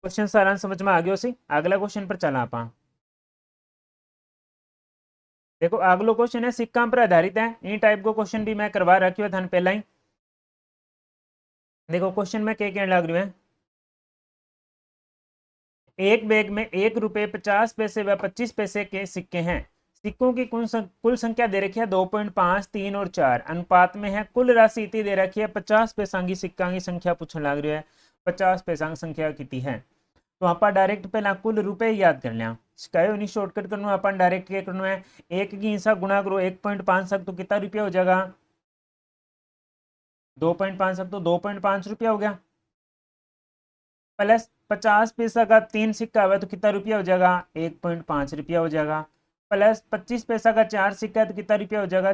Question सारांश समझ में आ गयो सी। अगला क्वेश्चन पर चला आप। देखो अगलो क्वेश्चन है सिक्का पर आधारित है। इन टाइप को क्वेश्चन भी मैं करवा रखी था पहला ही। देखो क्वेश्चन में क्या कहने लग रही है। एक बैग में 1 रुपए 50 पैसे व 25 पैसे के सिक्के हैं। सिक्कों की कुल संख्या दे रखी है 2.5, 3 और 4 अनुपात में है। कुल राशि इतनी दे रखी है 50 पैसा की सिक्का की संख्या पूछने लग रही है। 50 पैसा की संख्या कितनी है। तो आप डायरेक्ट पहला कुल रुपए याद कर लिया। कहो नहीं शॉर्टकट करना अपन डायरेक्ट क्या करना है। एक की हिस्सा गुणा करो 1.5 तक तो कितना रुपया हो जाएगा। 2.5 तक तो 2.5 रुपया हो गया। प्लस 50 पैसा का 3 सिक्का हुआ तो कितना रुपया हो जाएगा। 1.5 रुपया हो जाएगा। प्लस 25 पैसा का 4 सिक्का है तो कितना रुपया हो जाएगा।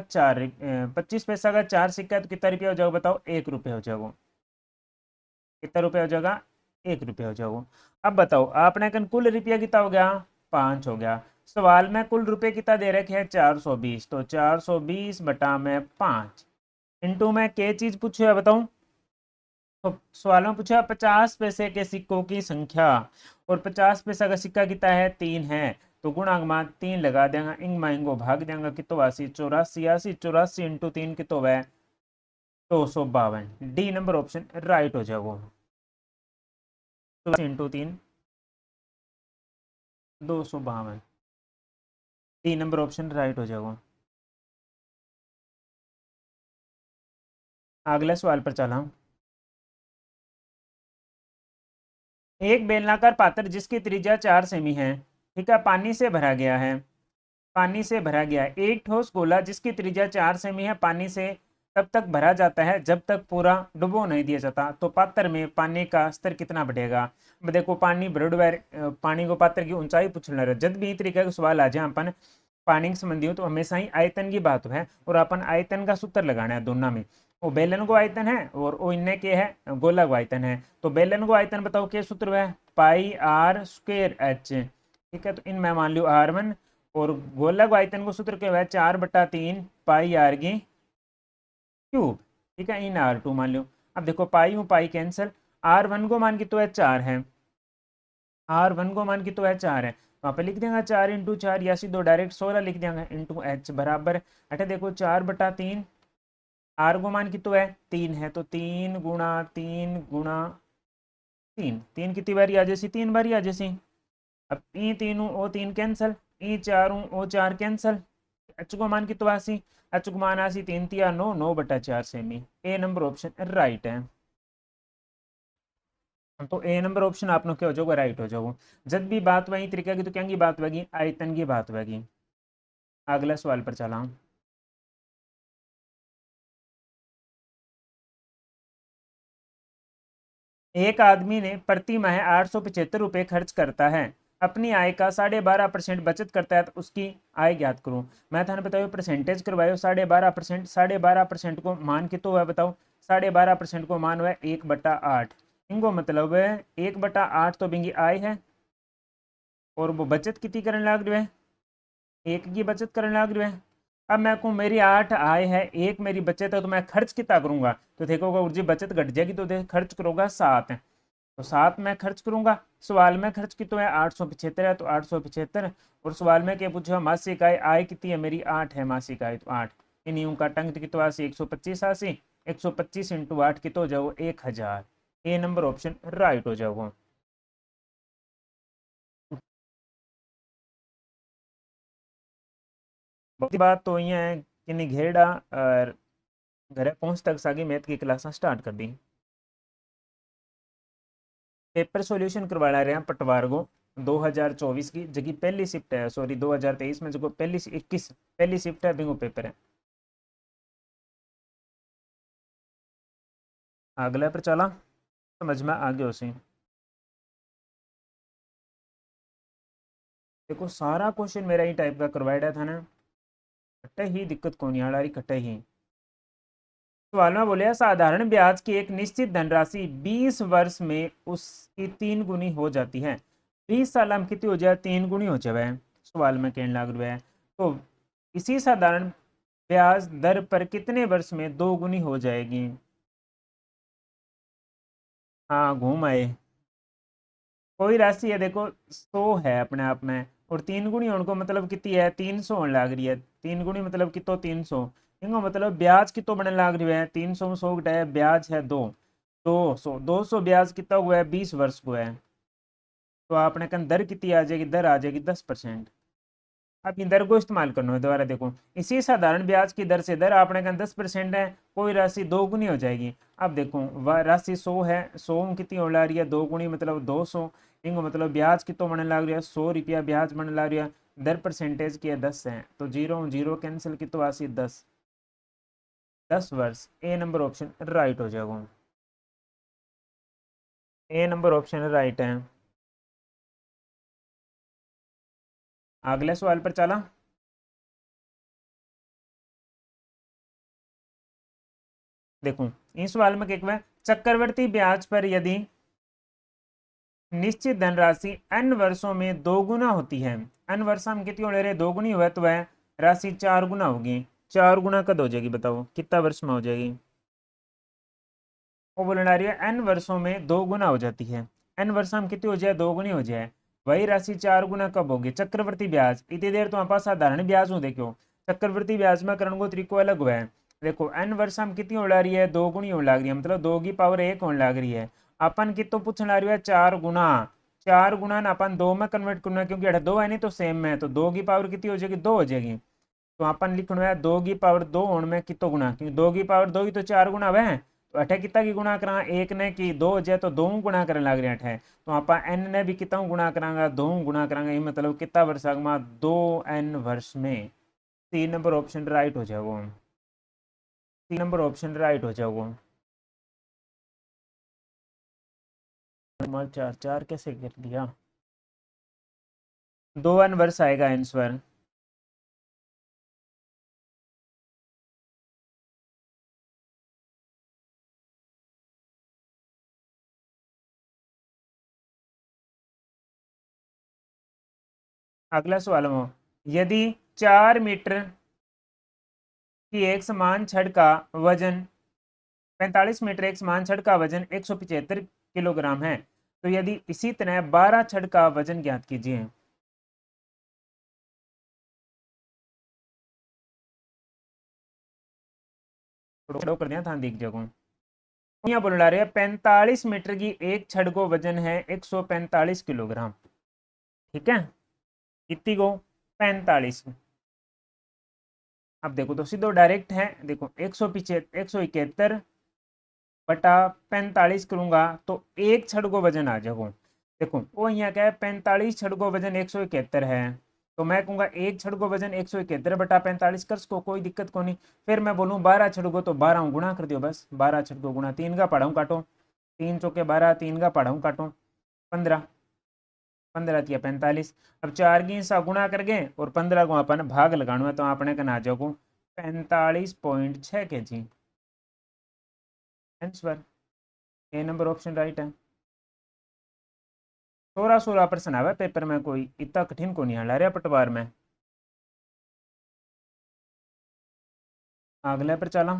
25 पैसा का 4 सिक्का है तो कितना रुपया हो जाएगा बताओ। 1 रुपया हो जाएगा। कितना रुपया हो जाएगा। 1 रुपया हो जाएगा। अब बताओ आपने कन कुल रुपया कितना हो गया। 5 हो गया। सवाल में कुल रुपये कितना दे रखे हैं 420 तो 420 बटा में 5 इंटू में क्या चीज पूछे है बताऊं। तो सवाल में पूछा 50 पैसे के सिक्कों की संख्या और 50 पैसा का सिक्का कितना है 3 है। तो गुणांक मान 3 लगा देंगे इंग माइंगो भाग देंगे कितो 80 84 80 84 इंटू 3 कितो है 252। डी नंबर ऑप्शन राइट हो जाएगा। 84 into 3 252। D number option right हो जाएगा। अगले सवाल पर चला। एक बेलनाकार पात्र जिसकी त्रिज्या 4 सेमी है ठीक है पानी से भरा गया है। पानी से भरा गया है। एक ठोस गोला जिसकी त्रिज्या 4 सेमी है पानी से तब तक भरा जाता है जब तक पूरा डुबो नहीं दिया जाता। तो पात्र में पानी का स्तर कितना बढ़ेगा। अब देखो पानी भर पानी को पात्र की ऊंचाई पूछना रहा जब भी तरीके का सवाल आ जाए अपन पानी के संबंधी हो तो हमेशा ही आयतन की बात है और अपन आयतन का सूत्र लगाना है दोनों में। वो बेलन को आयतन है और वो इनने के है गोला को आयतन है। तो बेलन को आयतन बताओ क्या सूत्र है पाई आर स्क्वेयर एच। ठीक है तो इनमें मान लो R1 और गोलक आयतन को सूत्र क्या है 4/3 पाई आर की क्यूब। ठीक है इन R2 मान लो। अब देखो पाई हूँ पाई कैंसिल। R1 को मान की तो है 4 है। R1 को मान की तो है 4 है वहां पे लिख देंगे 4 इंटू 4 या सीधो डायरेक्ट 16 लिख देंगे इंटू एच बराबर। अटे देखो 4/3 आर को मान की तो है 3 है तो 3 गुणा 3 गुणा 3 3 कितनी बारी आ जैसी 3 बारी आ जैसी। अब ई 3 ओ 3 कैंसल ई 4 ओ 4 कैंसल। एच को मान की तो 80 एच को मान 80 3 तिया 9 9/4 सेमी। ए नंबर ऑप्शन राइट है। तो ए नंबर ऑप्शन आप लोग क्या हो जाओगे राइट हो जाओगे। जब भी बात वही तरीके की तो क्या की बात होगी आयतन की बात होगी। अगला सवाल पर चला। एक आदमी ने प्रति माह 875 रुपये खर्च करता है अपनी आय का 12.5% बचत करता है तो उसकी आय ज्ञात करो। मैं थाने बताओ परसेंटेज करवायो 12.5%। 12.5% को मान कितो हुआ बताओ। 12.5% को मान हुआ है 1/8। इनको मतलब है 1/8 तो बिंगी आय है और वो बचत कितनी करने लग रही है। एक की बचत करने लग रही है। अब मैं कहूँ मेरी 8 आय है एक मेरी बचत है तो मैं खर्च कितना करूंगा। तो देखो जी बचत घट जाएगी तो खर्च करूंगा 7 तो 7 मैं खर्च करूंगा। सवाल में खर्च की तो है 875 है तो 875। और सवाल में क्या पूछा मासिक आय आय कितनी है मेरी 8 है मासिक आय तो 8। इन यूं का टंग की तो 80 125 80 125 इंटू 8 की तो जाओ 1000। ए नंबर ऑप्शन राइट हो जाओ। बात तो ये है कि निघेड़ा और घरे पहुंच तक सागी मैथ की क्लास स्टार्ट कर दी। पेपर सॉल्यूशन करवा रहे हैं पटवार को 2024 की जगह पहली शिफ्ट है सॉरी 2023 में जो पहली 21 पहली शिफ्ट है बिंगो पेपर है। अगला पर चला समझ में आ गया उसे। देखो सारा क्वेश्चन मेरा ही टाइप का करवाया था ना कट्टे ही दिक्कत कौन आ रही कट्टे ही। सवाल में बोले साधारण ब्याज की एक निश्चित धनराशि 20 वर्ष में उसकी 3 गुनी हो जाती है। 20 साल में कितनी हो जाए 3 गुनी हो जाए। सवाल में कहने लग रहा है तो इसी साधारण ब्याज दर पर कितने वर्ष में 2 गुनी हो जाएगी। हाँ घूम आए। कोई राशि है देखो 100 है अपने आप में, और 3 गुणी उनको मतलब कितनी है 300 होने लग रही है। 3 गुणी मतलब कितो 300, इनको मतलब ब्याज कितो बनने लग रही है 300 में 100 घटाया ब्याज है 200 ब्याज कितना हुआ है 20 वर्ष को है। तो आपने कन दर कितनी आ जाएगी, दर आ जाएगी 10%। अब इन दर को इस्तेमाल करना है दोबारा देखो, इसी साधारण ब्याज की दर से दर आपने कहा 10% है, कोई राशि 2 गुनी हो जाएगी। अब देखो वह राशि 100 है, 100 में कितनी हो ला रही है 2 गुनी मतलब 200, इनको मतलब ब्याज कितो बनने लग रही है 100 रुपया ब्याज बनने लग रही है। दर परसेंटेज की है 10 है, तो जीरो जीरो कैंसिल कितो आसी 10 वर्ष। ए नंबर ऑप्शन राइट हो जाएगा। ए नंबर ऑप्शन राइट है। अगले सवाल पर चला। देखो इस सवाल में क्या है, चक्रवर्ती ब्याज पर यदि निश्चित धनराशि n वर्षों में दोगुना होती है, n वर्षों में कितनी हो रही है दोगुनी हुआ तो वह राशि 4 गुना होगी। 4 गुना कब हो जाएगी बताओ कितना वर्ष में हो जाएगी। वो बोलने आ रही है n वर्षों में 2 गुना हो जाती है, n वर्षों में कितनी हो जाए 2 गुनी हो जाए। वही राशि 4 गुना कब होगी, चक्रवर्ती ब्याज इतनी देर तो पास साधारण ब्याज हूँ देखो, चक्रवर्ती ब्याज में करण को तरीको अलग हुआ है। देखो n वर्षों में कितनी हो ला रही है 2 गुनी हो लग रही है, मतलब 2 की पावर 1 होने लग रही है। अपन कितो पूछने ला रही है 4 गुना, 4 गुना ना अपन 2 में कन्वर्ट करना है, क्योंकि 2 है नहीं तो सेम में, तो 2 की पावर कितनी हो जाएगी 2 हो जाएगी। तो अपन लिखना है 2 की पावर 2 होने में कितो गुना, क्योंकि 2 की पावर 2 की तो 4 गुना वह, तो अठे कितना की गुणा करा एक ने की 2 हो जाए तो 2 गुणा करने लग रहे अठे, तो आप एन ने भी कितना गुणा करांगा 2 गुणा करांगा, ये मतलब कितना वर्ष आगमा 2n वर्ष में। 3 नंबर ऑप्शन राइट हो जाएगा। 3 नंबर ऑप्शन राइट हो जाएगा। नंबर 4 कैसे कर दिया, 2n वर्ष आएगा आंसर। अगला सवाल हो, यदि 4 मीटर की एक समान छड़ का वजन 45 मीटर एक समान छड़ का वजन 175 किलोग्राम है, तो यदि इसी तरह 12 छड़ का वजन ज्ञात कीजिए। थोड़ा कर दिया था देख जगह, यहाँ बोल रहे हैं 45 मीटर की एक छड़ को वजन है 145 किलोग्राम, ठीक है, कितनी को 45। अब देखो तो सीधो डायरेक्ट है, देखो 171 बटा 45 करूंगा तो एक छड़ को वजन आ जाएगा। देखो वो यहाँ क्या है 45 छड़ को वजन 171 है, तो मैं कहूँगा एक छड़ को वजन 171 बटा 45 कर सको, कोई दिक्कत को नहीं। फिर मैं बोलूँ 12 छड़ को तो 12 गुणा कर दियो बस, 12 छड़ को गुणा 3 का पढ़ाऊँ काटो, 3 चौके 12, 3 का पढ़ाऊँ काटो 15, 15 तिया 45। अब 4 की हिस्सा गुणा कर गए और 15 को अपन भाग लगाना है, तो आपने कहना आ जाओ 45.6 kg आंसर। ए नंबर ऑप्शन राइट है। 16 आवे पेपर में, कोई इतना कठिन को नहीं हला रहा पटवार में। अगले पर चला।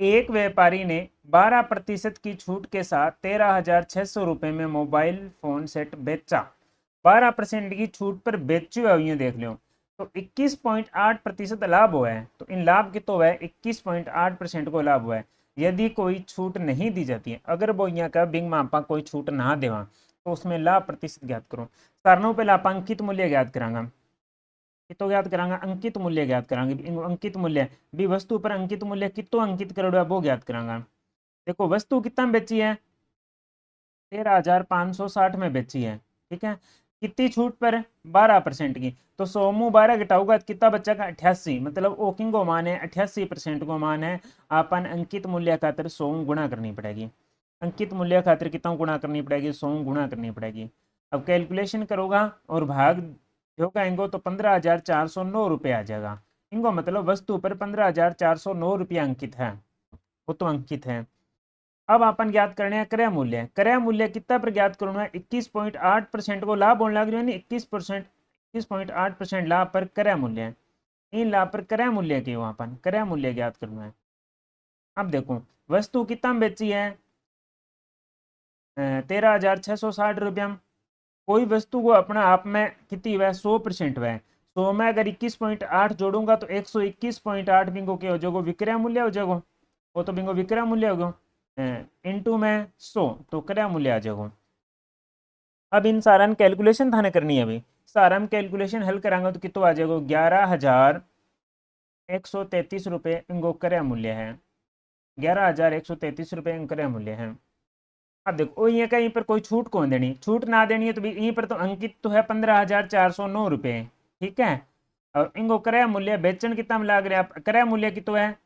एक व्यापारी ने 12% की छूट के साथ 13,600 रुपये में मोबाइल फोन सेट बेचा। 12% की छूट पर बेची हुई देख लो, तो 21.8% लाभ हुआ है, तो इन लाभ की तो है 21.8% को लाभ हुआ है। यदि कोई छूट नहीं दी जाती है, अगर वो यहाँ का बिंग मापा कोई छूट ना देवा, तो उसमें लाभ प्रतिशत ज्ञात करो। सारणों पहले आप अंकित मूल्य ज्ञात करांगा, कितो ज्ञात करांगा अंकित मूल्य ज्ञात करांगे। अंकित मूल्य भी वस्तु पर अंकित मूल्य कितो अंकित करोड़ वो ज्ञात करांगा। देखो वस्तु कितना में बेची है 13,560 में बेची है, ठीक है, कितनी छूट पर 12% की, तो 100 में 12 घटाओगा तो कितना बच्चा 88, मतलब ओकिंग को मान है 88% को मान है। अपन अंकित मूल्य खातर 100 गुणा करनी पड़ेगी, अंकित मूल्य खातर कितना गुणा करनी पड़ेगी 100 गुणा करनी पड़ेगी। अब कैलकुलेशन करोगा और भाग जो कहेंगे तो 15,409 रुपये आ जाएगा। इनको मतलब वस्तु पर 15,409 रुपये अंकित है, वो तो अंकित है। अब अपन ज्ञात करने हैं क्रय मूल्य। क्रय मूल्य कितना पर ज्ञात करना है 21.8% को लाभ होने लग रही है, 21%, 21.8% लाभ पर क्रय मूल्य है। इन लाभ पर क्रय मूल्य के वहां पर क्रय मूल्य ज्ञात करना है। अब देखो वस्तु कितना में बेची है 13,660 रुपया में। कोई वस्तु को अपना आप में कितनी वह 100% वह 100 में अगर 21.8 जोड़ूंगा तो 121.8 बिंगो के हो जाएगा विक्रय मूल्य हो जाएगा। वो तो बिंगो विक्रय मूल्य हो गया इंटू में 100 तो क्रय मूल्य आ जाएगा। अब इन सारा कैलकुलेशन थाने करनी है। अभी सारा में कैलकुलेशन हल करांगे तो कितना आ जाएगा 11,133 रुपये इनको क्रय मूल्य है। 11,133 रुपये क्रय मूल्य है। अब देखो ये कहीं पर कोई छूट कौन देनी, छूट ना देनी है तो यहीं पर तो अंकित तो है 15,409 रुपये। ठीक है और इनको क्रय मूल्य बेचन कितना में लाग रहा है क्रय मूल्य कितना है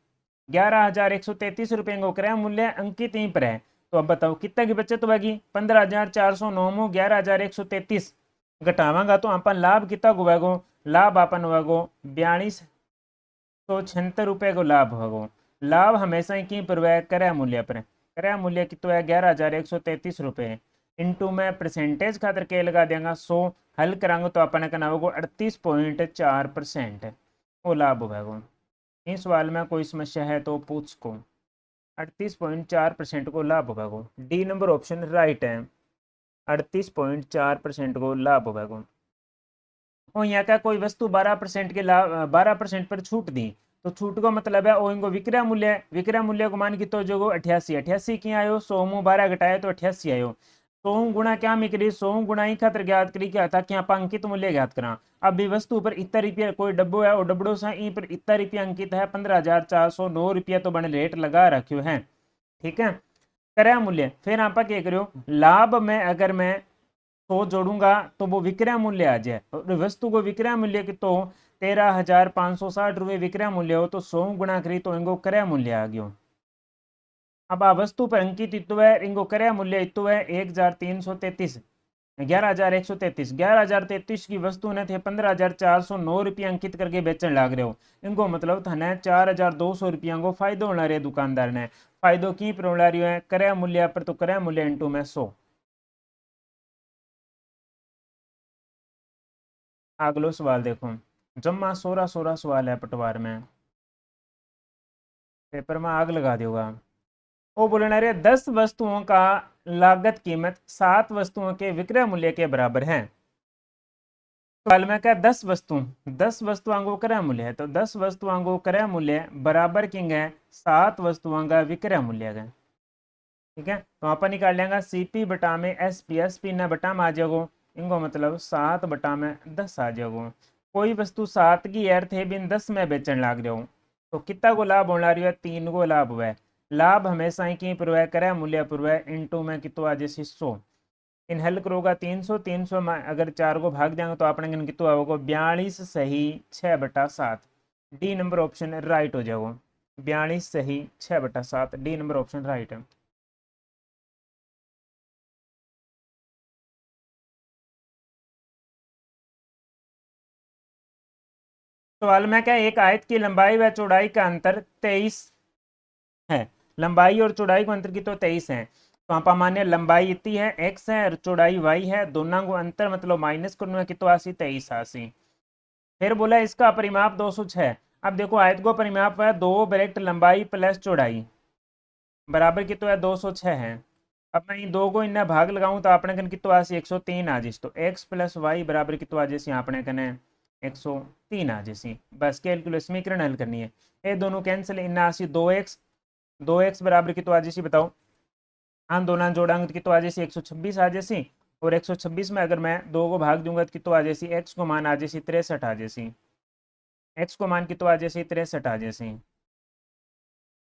11,133 रुपये इनको क्रय मूल्य अंकित यहीं पर है। तो अब बताओ कितना की बचत होगी 15,409 में 11,133 घटावांगा तो अपन लाभ कितना होगा लाभ अपन होगा 4276 रुपये को लाभ होगा। लाभ हमेशा ही की पर वह क्रय मूल्य पर क्रय मूल्य कितना है 11,133 रुपये इंटू में परसेंटेज खातर के लगा देंगे 100 हल करांगे तो अपन का होगा 38.4% वो लाभ होगा। इस सवाल में कोई समस्या है तो पूछ को 38.4% को लाभ होगा। डी नंबर ऑप्शन राइट है 38.4% को लाभ होगा। और यहाँ का कोई वस्तु 12% के लाभ 12% पर छूट दी तो छूट का मतलब है वो इनको विक्रय मूल्य को मान की तो जो 88 की आयो 100 में 12 घटाया तो 88 आयो 100 गुणा क्या में करी 100 गुणा ही खातर ज्ञात करी क्या था कि आप अंकित मूल्य ज्ञात करा। अब भी वस्तु पर इतना रुपया कोई डब्बो है और डब्बो से ई पर इतना रुपया अंकित है 15,409 रुपया तो बने रेट लगा रखियो है। ठीक है क्रय मूल्य फिर आप क्या करो लाभ में अगर मैं 100 जोड़ूंगा तो वो विक्रय मूल्य आ जाए और वस्तु को विक्रय मूल्य की तो 13,560 रुपये विक्रय मूल्य हो तो 100 गुणा करी तो इनको क्रय मूल्य आ गयो। अब आ वस्तु पर अंकित इतो है इनको क्रय मूल्य इतो है 1,333 11,133 की वस्तु ने थे 15,409 अंकित करके बेचन लाग रहे हो। इनको मतलब थाने 4,200 रुपया को फायदो होना रहे दुकानदार ने फायदो की पर होना रही है क्रय मूल्य पर तो क्रय मूल्य इंटू में 100। अगलो सवाल देखो जम्मा 16 सवाल है पटवार में पेपर में आग लगा देगा। वो बोलना रे 10 वस्तुओं का लागत कीमत 7 वस्तुओं के विक्रय मूल्य के बराबर है। सवाल में क्या 10 वस्तुओं को क्रय मूल्य है तो 10 वस्तुओं को क्रय मूल्य बराबर किंग है 7 वस्तुओं का विक्रय मूल्य है। ठीक है तो अपन निकाल लेंगे सीपी बटा में एसपी न बटा में आ जाएगा इनको मतलब 7 बटा में 10 आ जाएगा। कोई वस्तु 7 की अर्थ है बिन 10 में बेचन लाग रहा हूँ तो कितना को लाभ होना रही है 3 को लाभ हुआ है। लाभ हमेशा ही की पूर्व क्रय मूल्य पूर्व इंटू में कितना जैसे 100 इन हल करोगा 300 में अगर 4 को भाग देंगे तो अपने कितना होगा 42 सही 6/7 डी नंबर ऑप्शन राइट हो जाएगा 42 सही 6/7 डी नंबर ऑप्शन राइट है। सवाल में क्या एक आयत की लंबाई व चौड़ाई का अंतर 23 है। लंबाई और चौड़ाई का अंतर की तो 23 है तो आप मान्य लंबाई इतनी है x है और चौड़ाई y है दोनों को अंतर मतलब माइनस करना कितना आसी 23 आसी। फिर बोला इसका परिमाप 206। अब देखो आयत को परिमाप है 2 ब्रैकेट लंबाई प्लस चौड़ाई बराबर कितना है 206 है। अब मैं इन दो को इन्हें भाग लगाऊं तो अपने कन कितना आसी 103 आ जिस तो x प्लस वाई बराबर कितना आ जैसी अपने कने 103 आ जैसी। बस कैलकुलेशन समीकरण हल करनी है ये दोनों कैंसिल इन्ना आसी 2x बराबर कितना आ जैसी बताओ हम दोनों जोड़ांगे तो कितना आ जैसी 126 आ जैसी और 126 में अगर मैं 2 को भाग दूंगा तो कितना आ जैसी x को मान आ जैसी 63 आ जैसी x को मान कितना आ जैसी 63 आ जैसी।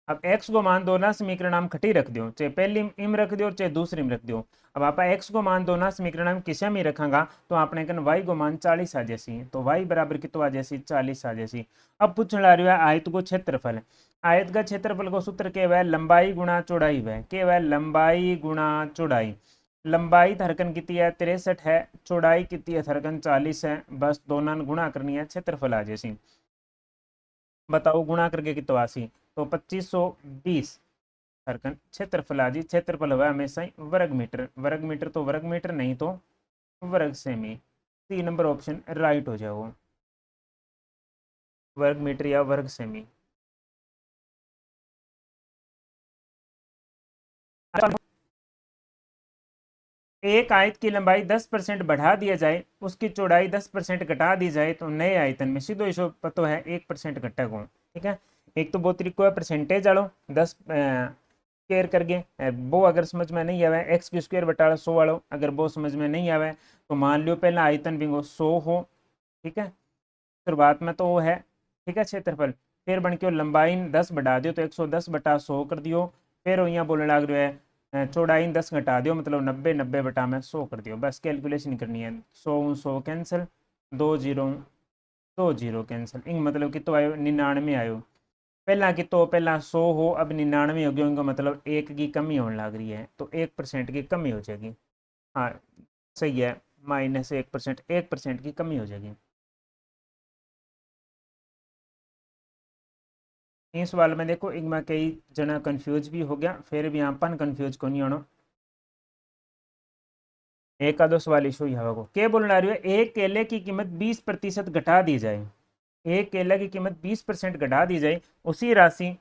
अब x को मान दो ना समीकरण हम खटी रख दो चाहे पहली इम रख दो चाहे दूसरी में रख दो। अब आप x को मान दो ना समीकरण हम किसी में रखांगा तो आपने कन y को मान 40 आ जैसी तो y बराबर कितना आ जैसी 40 आ जैसी। अब पूछने ला रही है आयत को क्षेत्रफल आयत का क्षेत्रफल को सूत्र के वह लंबाई गुणा चौड़ाई वह के वह लंबाई गुणा चौड़ाई। लंबाई थरकन कितनी है 63 है चौड़ाई कितनी है थरकन 40 है बस दोनों गुणा करनी है क्षेत्रफल आ जैसी। बताओ गुणा करके कितना आसी तो 2520 थरकन क्षेत्रफल आ जी क्षेत्रफल हुआ हमेशा ही वर्ग मीटर तो वर्ग मीटर नहीं तो वर्ग सेमी। सी नंबर ऑप्शन राइट हो जाओ। वर्ग मीटर या वर्ग सेमी। एक आयत की लंबाई 10% बढ़ा दिया जाए, उसकी चौड़ाई 10% घटा दी जाए तो नए आयतन में सीधो इसो पतो है 1% घटेगा। ठीक है, एक तो वो तरीको है परसेंटेज वालो 10 स्क्वेयर करके, वो अगर समझ में नहीं आवे एक्स की स्क्वेयर बटा 100 वालो, अगर वो समझ में नहीं आवे तो मान लियो पहला आयतन बिंगो 100 हो। ठीक है, शुरुआत में तो वो है। ठीक है, क्षेत्रफल फिर बन के लंबाई 10 बढ़ा दियो तो 110 बटा 100 कर दियो। फिर यहाँ बोलने लग रहे है चौड़ाई 10 घटा दियो मतलब 90, 90 बटा में 100 कर दियो। बस कैलकुलेशन करनी है। 100 कैंसिल, 2 0 2 0 कैंसिल, इंग मतलब कितो आयो 99 आयो। पहला कितो पहला 100 हो, अब 99 हो गया, इनका मतलब एक की कमी होने लग रही है तो 1% की कमी हो जाएगी। हाँ सही है, -1%, 1% की कमी हो जाएगी। इस सवाल में देखो एक में कई जना कंफ्यूज भी हो गया, फिर भी अपन कंफ्यूज को नहीं होना। एक आधो सवाल इशू ही होगा। क्या बोलना रही है, एक केले की कीमत 20% घटा दी जाए, एक केले की कीमत 20% घटा दी जाए, उसी राशि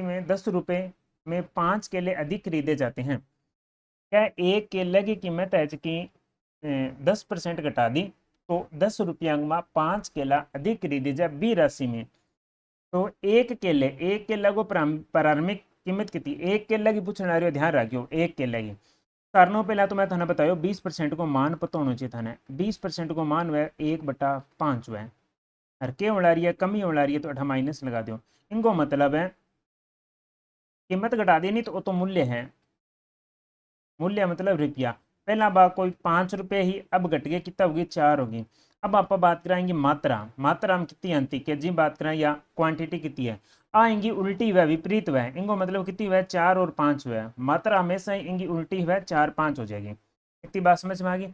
में 10 रुपए में 5 केले अधिक खरीदे जाते हैं। क्या एक केले की कीमत है कि 10% घटा दी तो 10 रुपया में 5 केला अधिक खरीदे जाए बी राशि में। तो एक केला को प्रारंभिक कीमत कितनी, एक केला की पूछना आ रही हो, ध्यान रखियो एक केला की। कारणों पहला तो मैं थाने बतायो 20% को मान पता होना चाहिए थाने। 20% को मान वह 1/5 वह और के उड़ा रही है कमी उड़ा रही है तो अठा माइनस लगा दो। इनको मतलब है कीमत घटा दी नहीं तो वो तो मूल्य है, मूल्य मतलब रुपया। पहला बात कोई 5 रुपये ही, अब घट गए कितना होगी 4 होगी। अब आप बात कराएंगे मात्रा, मात्रा में कितनी आती के जी बात करें या क्वांटिटी कितनी है, आएंगी उल्टी वह विपरीत वह, इनको मतलब कितनी वह 4 और 5 वह, मात्रा हमेशा इनकी उल्टी वह 4 5 हो जाएगी। इतनी बात समझ में आ गई।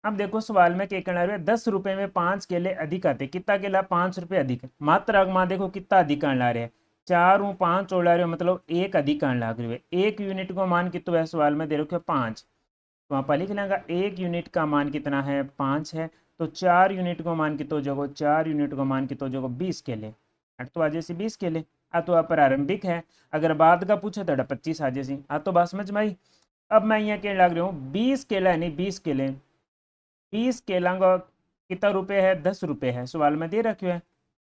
अब देखो सवाल में क्या कहना है, 10 रुपए में 5 केले अधिक आते, कितना केला 5 रुपये अधिक, मात्रा में देखो कितना अधिक आने ला रहे हैं, 4 और 5 और ला रहे हो मतलब एक अधिक आने लग रही है। एक यूनिट को मान कितना है सवाल में दे रखे 5, तो वहाँ पर लिख लेंगे एक यूनिट का मान कितना है 5 है, तो 4 यूनिट को मान कितो जगो 4 यूनिट को मान कितो जगो 20 केले, तो आज से 20 केले आ तो प्रारंभिक है। अगर बाद का पूछे तो 25 आ जैसी आ तो बात समझ में आई। अब मैं यहाँ कहने लग रहा हूँ 20 केला है नहीं 20 केले, 20 केला का कितना रुपये है 10 रुपये है, सवाल में दे रखे है।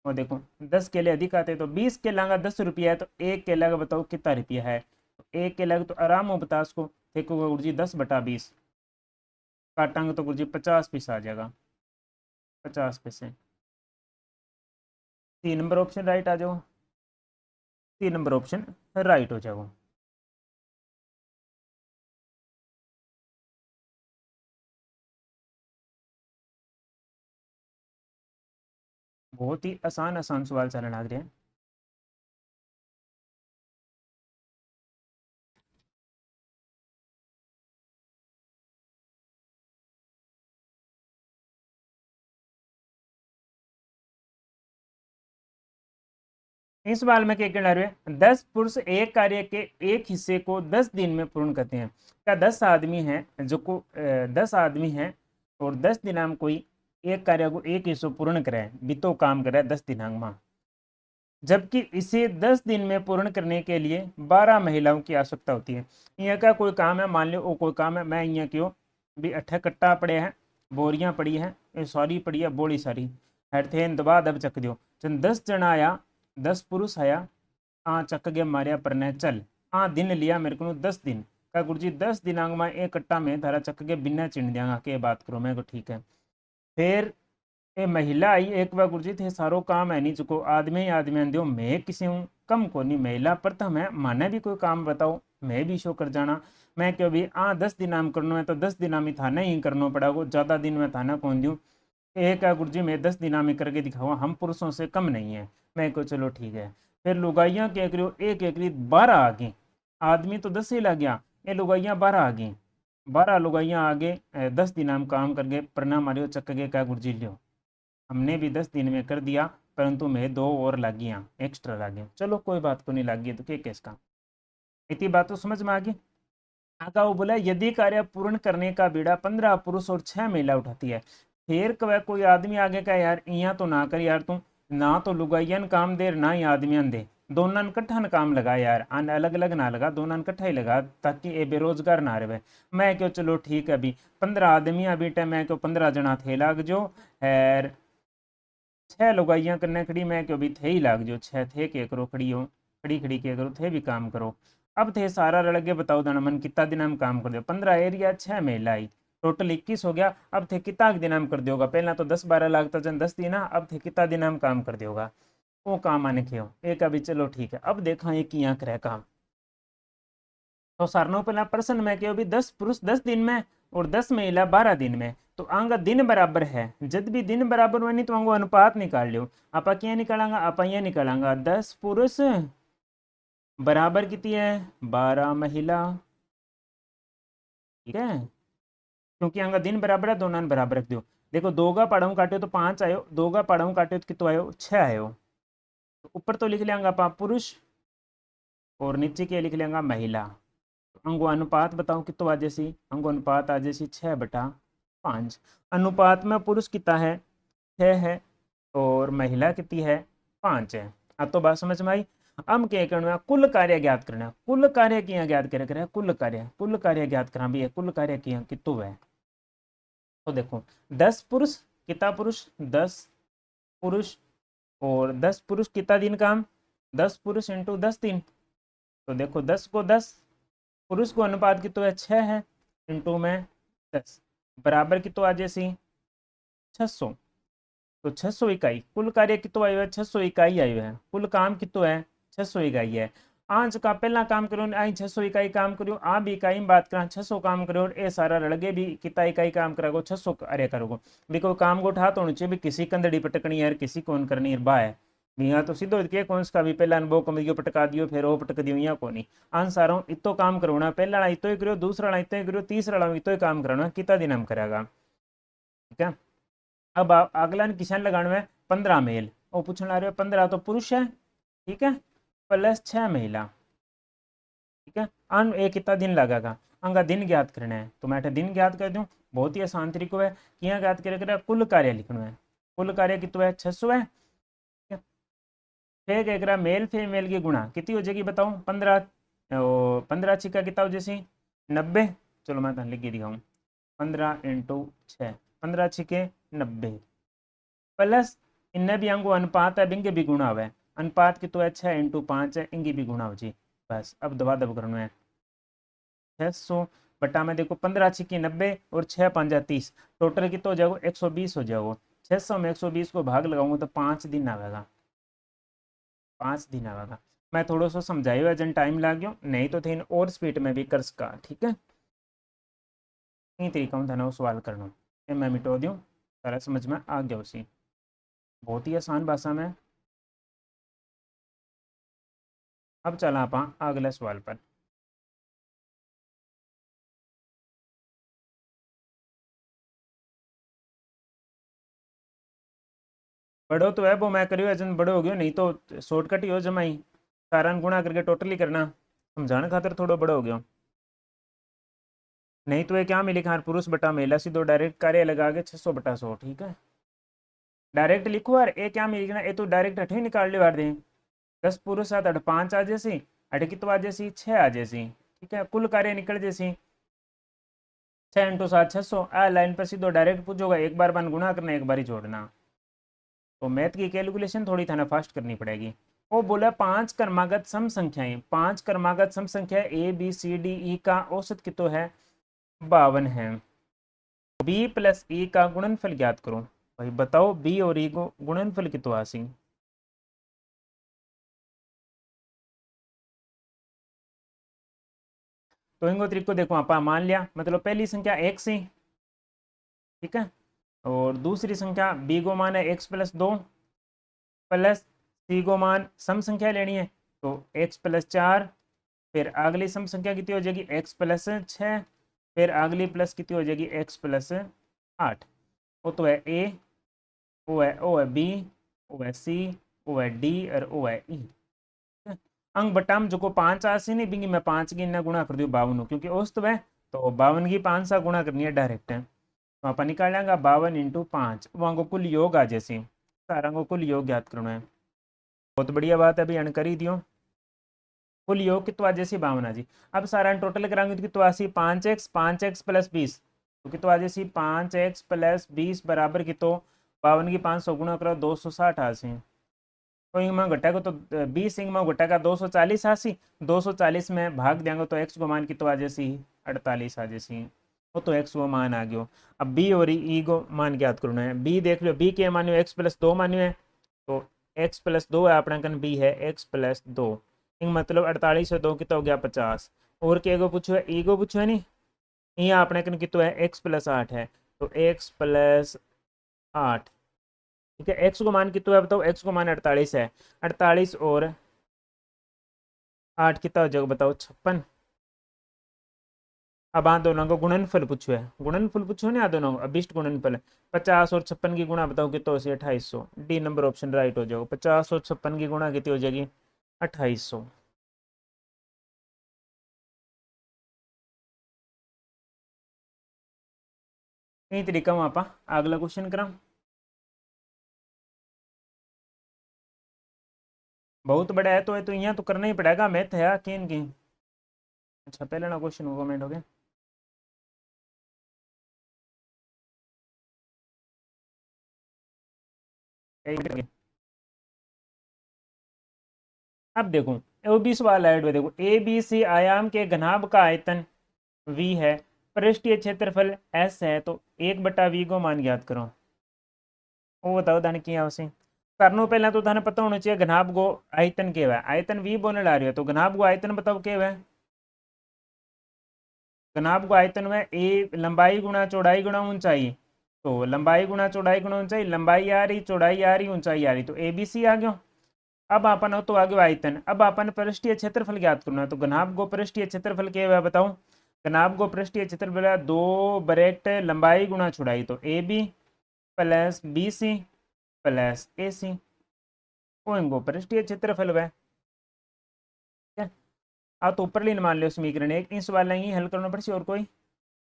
और देखो 10 केले अधिक आते हैं तो 20 केला का 10 रुपया है तो एक केला का बताओ कितना रुपया है, तो एक केला का तो आराम हो बता उसको। देखो गुरु जी 10/20 काटांगे तो गुरु जी 50 पैसा आ जाएगा, 50 पैसे। 3 नंबर ऑप्शन राइट आ जाओ, 3 नंबर ऑप्शन राइट हो जाओ। बहुत ही आसान आसान सवाल चलने लग रहे हैं। इस सवाल में क्या कहना रहे हैं, 10 पुरुष एक कार्य के एक हिस्से को 10 दिन में पूर्ण करते हैं। क्या 10 आदमी हैं जो को 10 आदमी हैं और 10 दिनांक कोई एक कार्य को एक हिस्सों पूर्ण करे, बीतो काम करे 10 दिनांक में, जबकि इसे 10 दिन में पूर्ण करने के लिए 12 महिलाओं की आवश्यकता होती है। यहाँ का कोई काम है, मान लो वो कोई काम है, मैं यहाँ क्यों भी अट्ठा कट्टा पड़े हैं, बोरियां पड़ी हैं, ये सारी पड़ी है बोली सारी, हट थे दबा दब चक दो। जन 10 जना आया, 10 पुरुष आया, चक गया मारिया परने चल, दिन लिया मेरे को 10 दिन। का गुरु जी 10 दिनांक में एक कट्टा में धारा चक के बिना चिन दियांगा के बात करो, मैं को ठीक है। फिर ए महिला आई एक बार गुरु जी थे सारो काम है नहीं चुको आदमी ही आदमी दो, मैं किसी हूँ कम को नहीं महिला प्रथम है, माने भी कोई काम बताओ मैं भी शो कर जाना। मैं क्यों भी 10 दिन करना है तो 10 दिन में थाना ही करना पड़ेगा, ज़्यादा दिन में थाना कौन दूँ। एक है गुरु जी मैं 10 दिन में करके दिखाऊँ, हम पुरुषों से कम नहीं है। मैं को चलो ठीक है। फिर लुगाइयाँ क्या करो एक एक 12 आ गई, आदमी तो 10 ही लग गया, ये लुगाइयाँ 12 आ गई, 12 लुगाइयाँ आगे 10 दिन हम काम करके प्रणाम मारियो चक्क के क्या गुरु जी लियो, हमने भी 10 दिन में कर दिया परंतु मैं 2 और लागियाँ एक्स्ट्रा लागे, चलो कोई बात को नहीं लागी तो क्या केस का। इतनी बात तो समझ में आ गई। आगा वो बोला यदि कार्य पूर्ण करने का बीड़ा 15 पुरुष और 6 महिला उठाती है, फिर कवे कोई आदमी आगे का यार इया तो ना कर यार तू, ना तो लुगाइयन काम दे ना ही आदमियन दे, दोनों कट्ठा न काम लगा यार, आन अलग अलग ना लगा, दोनों कट्ठा ही लगा ताकि ये बेरोजगार ना रहे। मैं क्यों चलो ठीक है, अभी 15 आदमी अभी टाइम, मैं क्यों 15 जना थे लाग जो, और 6 लुगाइयाँ करने खड़ी, मैं क्यों भी थे ही लाग जो, 6 थे के करो खड़ी हो, खड़ी खड़ी के करो थे भी काम करो। अब थे सारा रल के बताओ दाना मन कितना दिन हम काम कर दो, 15 एरिया 6 महिला आई, टोटल 21 हो गया। अब थे कितना दिन हम कर दोगा, पहला तो 10-12 लाख तो जन 10 दिन, अब थे कितना दिन हम काम कर दोगा, वो काम आने के हो एक अभी चलो ठीक है। अब देखा ये किया करे काम, तो सारनो पहला प्रश्न में कि अभी 10 पुरुष 10 दिन में और 10 महिला 12 दिन में, तो आंगा दिन बराबर है, जब भी दिन बराबर हुआ नहीं तो आंगो अनुपात निकाल लियो। आप क्या निकालांगा, आप ये निकालांगा 10 पुरुष बराबर कितनी है 12 महिला, ठीक है, क्योंकि आंगा दिन बराबर है, दोनों बराबर रख दो। देखो दो का पढ़ाऊ काटे तो 5 आयो, दो का पढ़ाऊ काटे तो कितना आयो 6 आयो, तो ऊपर तो लिख लेंगे आप पुरुष और नीचे के लिख लेंगे महिला। अंगो अनुपात बताओ कितो आ जैसी, अंगो अनुपात आ जैसी 6/5। अनुपात में पुरुष कितना है 6 है और महिला कितनी है 5 है। अब तो बात समझ में आई। अब क्या करना है, कुल कार्य ज्ञात करना है, कुल कार्य किया ज्ञात करे, कुल कार्य ज्ञात करना भी है, कुल कार्य किया कितो है। तो देखो 10 पुरुष कितना पुरुष 10 पुरुष, और 10 पुरुष कितना दिन काम, 10 पुरुष इंटू 10 दिन, तो देखो 10 को 10, पुरुष को अनुपात की तो है 6 है, इंटू में 10 बराबर की तो आ जैसी 600, तो 600 इकाई कुल कार्य की तो आयु है, 600 इकाई आयु है, कुल काम की तो है 600 इकाई है। आज का पहला काम करो आई 600 इकाई काम करो, आ भी इकाई में बात करा 600 काम करो, और ए सारा लड़के भी कितना इकाई काम करा 600 अरे करोगे भी, कोई काम को उठा तो होनी चाहिए भी, किसी कंदड़ी पटकनी है किसी कौन करनी है बा है भी, यहाँ तो सीधो के कौन सा भी पहला वो कमरियो पटका दियो फिर वो पटक दियो, यहाँ को नहीं आंसारों इतो काम करवाना, पहला वाला इतो ही करो, दूसरा वाला इतो ही करो, तीसरा वाला इतो ही काम कराना, कितना दिन हम करेगा, ठीक है। अब अगला किसान लगाने में 15 मेल, वो पूछने आ रहे हो 15 तो पुरुष है, ठीक है, प्लस 6 महिला, ठीक है, अन एक कितना दिन लगेगा, अंगा दिन ज्ञात करना है, तो मैं दिन ज्ञात कर दूं, बहुत ही आसान तरीको है, किया ज्ञात करे कुल कार्य लिखना है, कुल कार्य कितना है 600 है, फिर क्या करा मेल फीमेल की गुणा कितनी हो जाएगी बताओ 15, 15 छिका कितना हो जैसी 90, चलो मैं लिख के दिखाऊँ 15 × 6, 15 छिके 90, प्लस इनने भी अंगो अनुपात है बिंगे भी गुणा हुआ है, अनुपात की तो है 6 × 5 है, इंगी भी गुणा हो जी। बस अब दबा दब करना है 600 बटा में देखो 15 छिके 90 और 6×5 = 30, टोटल कितना हो जाएगा 120 हो जाएगा, 600 में 120 को भाग लगाऊंगा तो 5 दिन आएगा, 5 दिन आएगा। मैं थोड़ा सा समझाइए जन टाइम लग गया, नहीं तो थे और स्पीड में भी कर सका, ठीक है, यही तरीका था ना वो सवाल करना, ये मैं मिटो दूँ सारा समझ में आ गया उसी, बहुत ही आसान भाषा में। अब चला आप अगले सवाल पर। बड़ो तो है वो मैं करियो एजन बड़ो हो गयो, नहीं तो शॉर्टकट ही हो जमाई, सारा गुणा करके टोटली करना, समझाने खातर थोड़ा बड़ा हो गया, नहीं तो ये क्या मिले खान पुरुष बटा महिला सीधो डायरेक्ट कार्य लगा के 600/100, ठीक है, डायरेक्ट लिखो यार, ये क्या मिलेगा ये तो डायरेक्ट अठे ही निकाल लियो यार दे, 10 पुरुष 7 8 5 आ जैसी, अठे कितो आ जैसी 6 आ जैसी, ठीक है, कुल कार्य निकल जैसी 6 × 7 600, आ लाइन पर सीधो डायरेक्ट पूछोगा, एक बार बन गुणा करना एक बार ही जोड़ना, तो मैथ की कैलकुलेशन थोड़ी था ना फास्ट करनी पड़ेगी। वो बोला 5 क्रमागत सम संख्याएं, 5 क्रमागत सम संख्या ABCDE का औसत कितो है 52 है, बी प्लस ई का गुणनफल ज्ञात करो, भाई बताओ बी और ई को गुणनफल कितो आसी, तो इनको तरीको देखो आप मान लिया, मतलब पहली संख्या x सी, ठीक है, और दूसरी संख्या b को मान है x+2 प्लस सी को मान सम संख्या लेनी है तो x+4, फिर अगली सम संख्या कितनी हो जाएगी x+6, फिर अगली प्लस कितनी हो जाएगी x+8, वो तो है a, ओ है b, ओ है c, ओ है d और ओ है e, अंग बटाम जो को 5 आसी नहीं बिंगी मैं 5 की इन्ना गुणा कर दूँ 52, क्योंकि औसत है तो 52 की 5 सा गुणा करनी है डायरेक्ट है, तो आप निकाल लेंगे 52 × 5 वहाँ को कुल योग आ जैसी सारा को कुल योग याद करना है। बहुत बढ़िया बात है अभी अन करी दियो। कुल योग कितना आ जैसी 52 जी। अब सारा टोटल कराएंगे तो कितना आसी 5x प्लस 20 तो कितना आ जैसी 5x प्लस 20 बराबर कितो 52 की 500 गुणा करो 260 आसी। तो इंगमा घटा को तो 20 इंगमा घटा का 240 आसी 240 में भाग देंगे तो x को मान कितो आ जैसी 48 आ जैसी। वो तो x वो मान आ गयो। अब b और e को मान याद करना है। b देख लो b के मान्यो x प्लस 2 मान्यो है तो x प्लस 2 है अपना कन b है x प्लस 2 मतलब 48 से 2 कितना हो गया 50। और के को पूछो है e को पूछो है नहीं यहाँ अपने कन कितना है x प्लस 8 है तो x प्लस 8 ठीक है। x को मान कितना है बताओ x को मान 48 है 48 और 8 कितना हो जाएगा बताओ 56। अब आ दोनों को गुणनफल पूछो है गुणनफल पूछो ना दोनों अभिष्ट गुणनफल 50 और 56 की गुणा बताओ कितना हो 2800 डी नंबर ऑप्शन राइट हो जाएगा 50 और 56 की गुणा कितनी हो जाएगी 2800। यही तरीका वहाँ आप अगला क्वेश्चन करा बहुत बड़ा है तो यहाँ तो करना ही पड़ेगा मैथ है किन की। अच्छा पहले ना क्वेश्चन कमेंट हो गया। अब देखो ओ बी सवाल ऐड हुए देखो ए बी सी आयाम के घनाभ का आयतन v है पृष्ठीय क्षेत्रफल s है तो 1/v को मान ज्ञात करो। वो बताओ धन की आवश्यक करनो पहले तो थाने पता होना चाहिए घनाभ गो आयतन के है आयतन v बोलने ला रही है तो घनाभ गो आयतन बताओ के है। घनाभ को आयतन में ए लंबाई गुणा चौड़ाई गुणा ऊंचाई तो लंबाई गुणा चौड़ाई गुणा ऊंचाई लंबाई आ रही चौड़ाई आ रही ऊंचाई आ रही तो ए बी सी आ गयो। अब अपन हो तो आ गयो आयतन अब अपन पृष्ठीय क्षेत्रफल ज्ञात करना है तो घनाभ गो पृष्ठीय क्षेत्रफल के है बताओ। घनाभ गो पृष्ठीय क्षेत्रफल है 2 ब्रैकेट लंबाई गुणा चौड़ाई तो A B plus B C plus A C वो पृष्ठीय क्षेत्रफल वह आप तो ऊपर लीन मान लो समीकरण एक इस वाला ही हल करना पड़े और कोई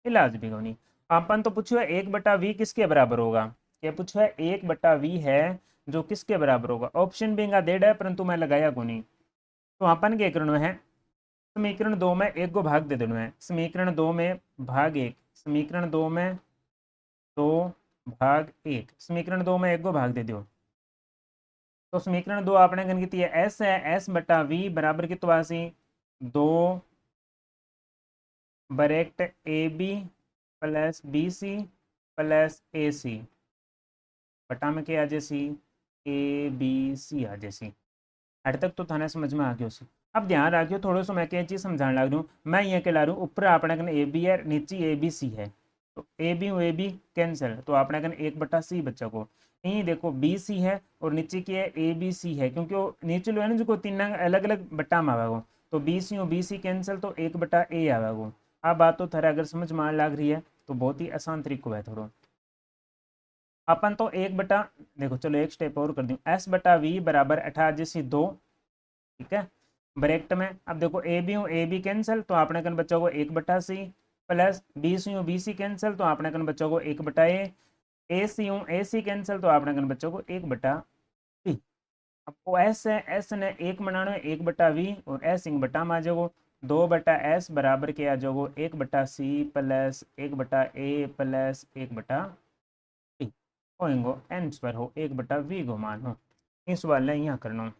इलाज भी नहीं। अपन तो पूछो है 1/v किसके बराबर होगा क्या पूछो है 1/v है जो किसके बराबर होगा ऑप्शन भी दे है परंतु मैं लगाया को नहीं। तो अपन क्या करना है समीकरण 2 में एक को भाग दे देना है समीकरण 2 में भाग 1 समीकरण 2 में 2 भाग 1 समीकरण 2 में एक को भाग दे दो। तो समीकरण 2 आपने गण की है एस है s/v बराबर कितना आसी 2 bracket A B plus B C plus A C बटा में क्या आ जैसी ए बी सी आ जैसी। अट तक तो थाने समझ में आ गया सी। अब ध्यान रखियो थोड़ा सा मैं क्या चीज़ समझाने लग रहा हूँ मैं ये क्या ला रहा हूँ ऊपर अपने कन ए बी है नीचे ए बी सी है तो ए बी कैंसिल तो अपने कन 1/c बच्चा को यही देखो बी सी है और नीचे की है ए बी सी है क्योंकि वो नीचे लो है ना जो तीन अलग अलग बट्टा में आवेगा तो बी सी कैंसिल तो 1/a आवेगा। अब बात तो थारा अगर समझ में आने लग रही है तो बहुत ही आसान तरीको है थोड़ा अपन तो 1 देखो चलो एक स्टेप और कर दूँ s/v बराबर 18/2 ठीक है ब्रैकेट में। अब देखो ए बी कैंसिल तो आपने कन बच्चों को 1/c प्लस बी सी कैंसिल तो आपने कन बच्चों को 1/a ए सी कैंसिल तो आपने कन बच्चों को 1/b। अब वो एस है एस ने 1 बनाना है 1/v और एस इंग बटा में आ जाओ 2/s बराबर के आ जाओ 1/c plus 1/a plus 1/b होएंगो answer हो 1/v को मान हो इस वाले यहाँ करना।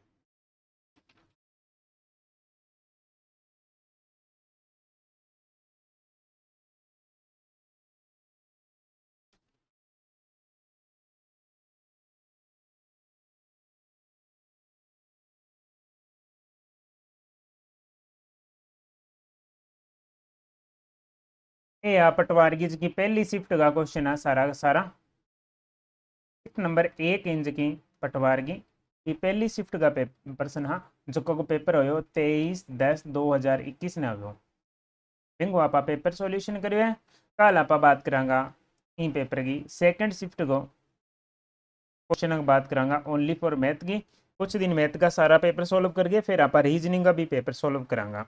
ये पटवारगी जी की पहली शिफ्ट का क्वेश्चन है सारा का सारा शिफ्ट नंबर 1 इंच की पटवारगी की पहली शिफ्ट का प्रश्न हाँ जो को पेपर हो 23/10/2021 ने हो बिंगो आप पेपर सॉल्यूशन करियो है कल आप बात करांगा इन पेपर की सेकंड शिफ्ट को क्वेश्चन की बात करांगा ओनली फॉर मैथ की कुछ दिन मैथ का सारा पेपर सॉल्व करके फिर आप रीजनिंग का भी पेपर सॉल्व करांगा।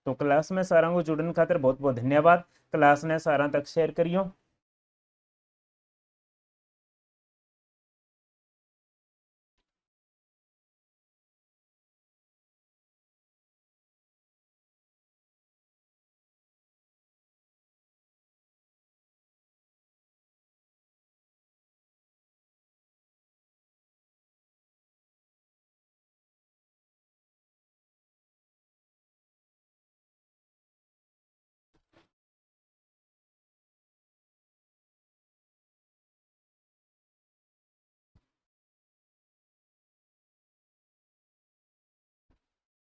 तो क्लास में सारा को जुड़ने खातर बहुत बहुत धन्यवाद क्लास ने सारा तक शेयर करियो।